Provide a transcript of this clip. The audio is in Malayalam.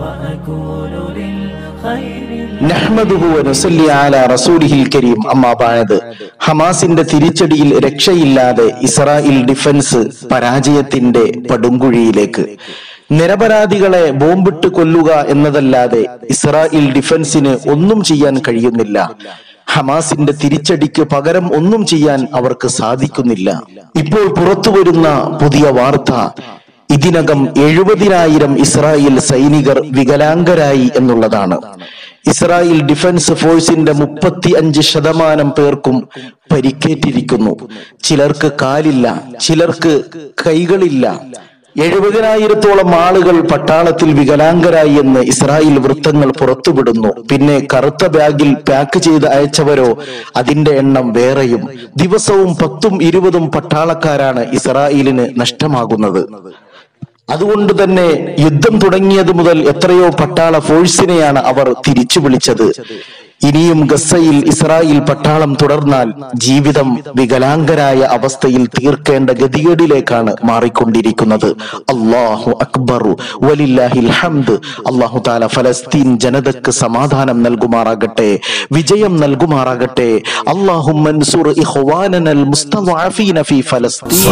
وأكون للخير നഹ്മദുഹു വനുസല്ലി അലാ റസൂലിഹിൽ കരീം. അമ്മാ ബഅദ്. ഹമാസിന്റെ തിരിച്ചടിയിൽ രക്ഷയില്ലാതെ ഇസ്രായേൽ ഡിഫൻസ് പരാജയത്തിന്റെ പടുങ്കുഴിയിലേക്ക്. നിരപരാധികളെ ബോംബിട്ട് കൊല്ലുക എന്നതല്ലാതെ ഇസ്രായേൽ ഡിഫൻസിന് ഒന്നും ചെയ്യാൻ കഴിയുന്നില്ല. ഹമാസിന്റെ തിരിച്ചടിക്ക് പകരം ഒന്നും ചെയ്യാൻ അവർക്ക് സാധിക്കുന്നില്ല. ഇപ്പോൾ പുറത്തുവരുന്ന പുതിയ വാർത്ത, ഇതിനകം 70,000 ഇസ്രായേൽ സൈനികർ വികലാംഗരായി എന്നുള്ളതാണ്. ഇസ്രായേൽ ഡിഫൻസ് ഫോഴ്സിന്റെ 35% പേർക്കും പരിക്കേറ്റിരിക്കുന്നു. ചിലർക്ക് കാലില്ല, ചിലർക്ക് കൈകളില്ല. 70,000-ഓളം ആളുകൾ പട്ടാളത്തിൽ വികലാംഗരായി എന്ന് ഇസ്രായേൽ വൃത്തങ്ങൾ പുറത്തുവിടുന്നു. പിന്നെ കറുത്ത ബാഗിൽ പാക്ക് ചെയ്ത് അയച്ചവരോ അതിന്റെ എണ്ണം വേറെയും. ദിവസവും 10ഉം 20ഉം പട്ടാളക്കാരാണ് ഇസ്രായേലിന് നഷ്ടമാകുന്നത്. അതുകൊണ്ട് തന്നെ യുദ്ധം തുടങ്ങിയത് മുതൽ എത്രയോ പട്ടാള ഫോഴ്സിനെയാണ് അവർ തിരിച്ചു വിളിച്ചത്. ഇനിയും ഗസയിൽ ഇസ്രായേൽ പട്ടാളം തുടർന്നാൽ ജീവിതം വികലാംഗരായ അവസ്ഥയിൽ തീർക്കേണ്ട ഗതികേടിലേക്കാണ് മാറിക്കൊണ്ടിരിക്കുന്നത്. അല്ലാഹു അക്ബർ വലില്ലാഹിൽ ഹംദ്. അല്ലാഹു തആല ഫലസ്തീൻ ജനതയ്ക്ക് സമാധാനം നൽകുമാറാകട്ടെ, വിജയം നൽകുമാറാകട്ടെ. അല്ലാഹുമ്മ അൻസുർ ഇഖ്വാനനൽ മുസ്തദഅഫീന ഫീ ഫലസ്തീൻ.